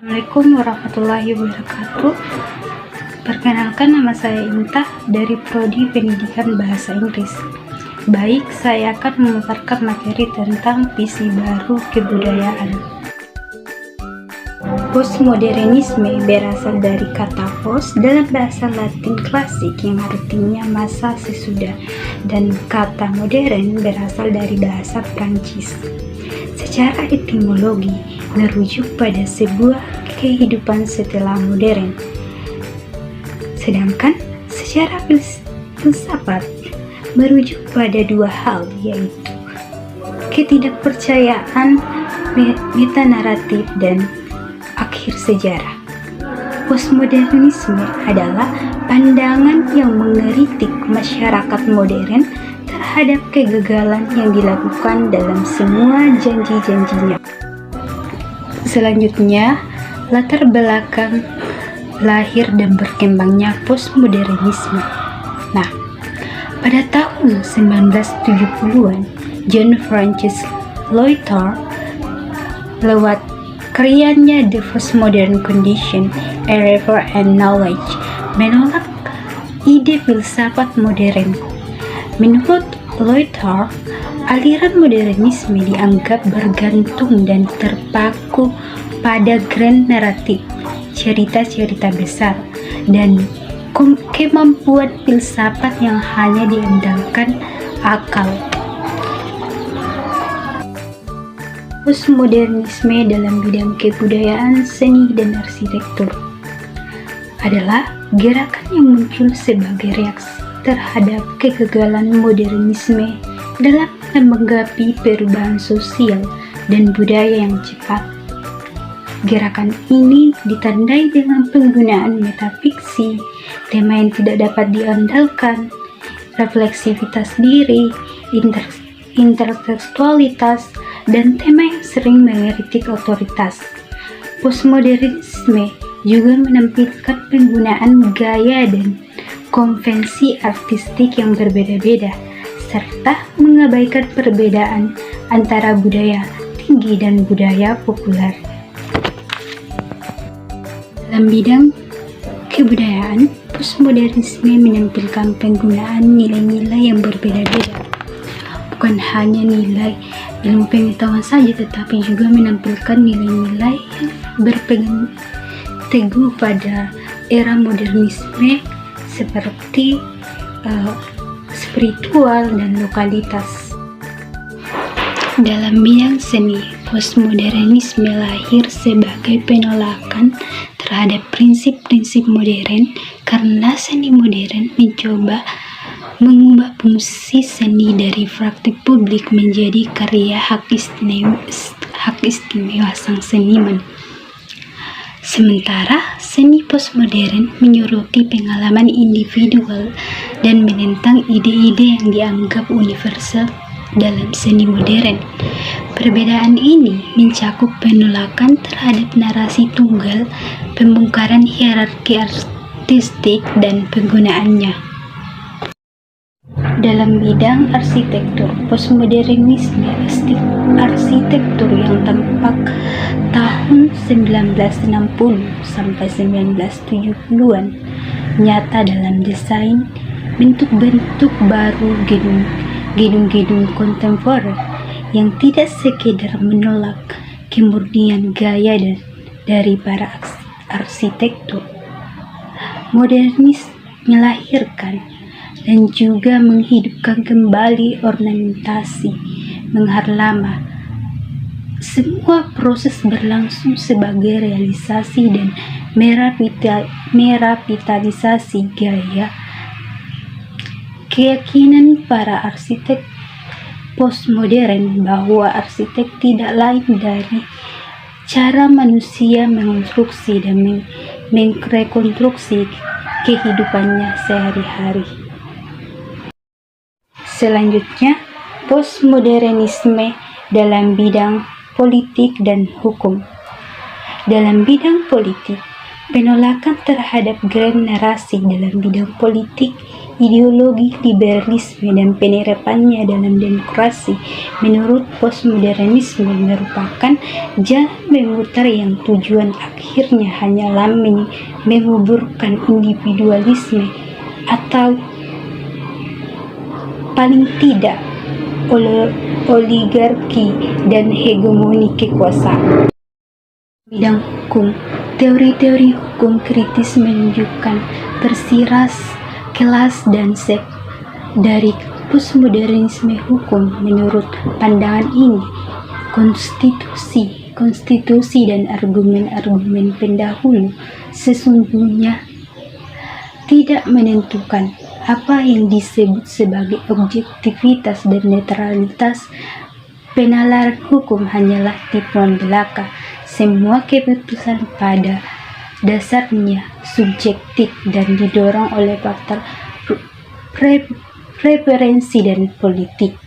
Assalamualaikum warahmatullahi wabarakatuh. Perkenalkan, nama saya Inta dari Prodi Pendidikan Bahasa Inggris. Baik, saya akan memaparkan materi tentang visi baru kebudayaan. Postmodernisme berasal dari kata post dalam bahasa Latin klasik yang artinya masa sesudah, dan kata modern berasal dari bahasa Prancis. Secara etimologi, merujuk pada sebuah kehidupan setelah modern. Sedangkan secara filsafat merujuk pada dua hal, yaitu ketidakpercayaan metanaratif dan akhir sejarah. Postmodernisme adalah pandangan yang mengkritik masyarakat modern terhadap kegagalan yang dilakukan dalam semua janji-janjinya. Selanjutnya, latar belakang lahir dan berkembangnya postmodernisme. Nah, pada tahun 1970-an, John Francis Luther lewat karyanya The Postmodern Condition, Error and Knowledge menolak ide filsafat modern. Menurut Luther, aliran modernisme dianggap bergantung dan terpaku pada grand naratif, cerita-cerita besar, dan kemampuan filsafat yang hanya diandalkan akal. Postmodernisme dalam bidang kebudayaan, seni, dan arsitektur adalah gerakan yang muncul sebagai reaksi terhadap kegagalan modernisme dalam menanggapi perubahan sosial dan budaya yang cepat. Gerakan ini ditandai dengan penggunaan metafiksi, tema yang tidak dapat diandalkan, refleksivitas diri, intertekstualitas, dan tema yang sering mengkritik otoritas. Postmodernisme juga menampilkan penggunaan gaya dan konvensi artistik yang berbeda-beda, serta mengabaikan perbedaan antara budaya tinggi dan budaya populer. Dalam bidang kebudayaan, postmodernisme menampilkan penggunaan nilai-nilai yang berbeda-beda. Bukan hanya nilai ilmu pengetahuan saja, tetapi juga menampilkan nilai-nilai yang berpegang teguh pada era modernisme seperti spiritual dan lokalitas. Dalam bidang seni, postmodernisme lahir sebagai penolakan terhadap prinsip-prinsip modern karena seni modern mencoba mengubah fungsi seni dari praktik publik menjadi karya hak istimewa sang seniman. Sementara seni postmodern menyoroti pengalaman individual dan menentang ide-ide yang dianggap universal dalam seni modern. Perbedaan ini mencakup penolakan terhadap narasi tunggal, pembongkaran hierarki artistik, dan penggunaannya. Dalam bidang arsitektur, postmodernisme arsitektur yang tampak tahun 1960 sampai 1970-an nyata dalam desain bentuk-bentuk baru gedung-gedung kontemporer yang tidak sekedar menolak kemurnian gaya dari para arsitektur. Modernis melahirkan dan juga menghidupkan kembali ornamentasi mengharlama. Semua proses berlangsung sebagai realisasi dan merevitalisasi gaya. Keyakinan para arsitek postmodern bahwa arsitek tidak lain dari cara manusia mengonstruksi dan merekonstruksi kehidupannya sehari-hari. Selanjutnya, postmodernisme dalam bidang politik dan hukum. Dalam bidang politik, Penolakan terhadap generasi dalam bidang politik, ideologi liberalisme dan penerapannya dalam demokrasi menurut postmodernisme merupakan jalan memutar yang tujuan akhirnya hanyalah menguburkan individualisme atau paling tidak oligarki dan hegemoni kekuasaan. Bidang hukum, teori-teori hukum kritis menunjukkan tersiras kelas dan seks dari postmodernisme hukum. Menurut pandangan ini, konstitusi dan argumen-argumen pendahulu sesungguhnya tidak menentukan apa yang disebut sebagai objektivitas dan netralitas. Penalaran hukum hanyalah tipuan belaka. Semua keputusan pada dasarnya subjektif dan didorong oleh faktor preferensi dan politik.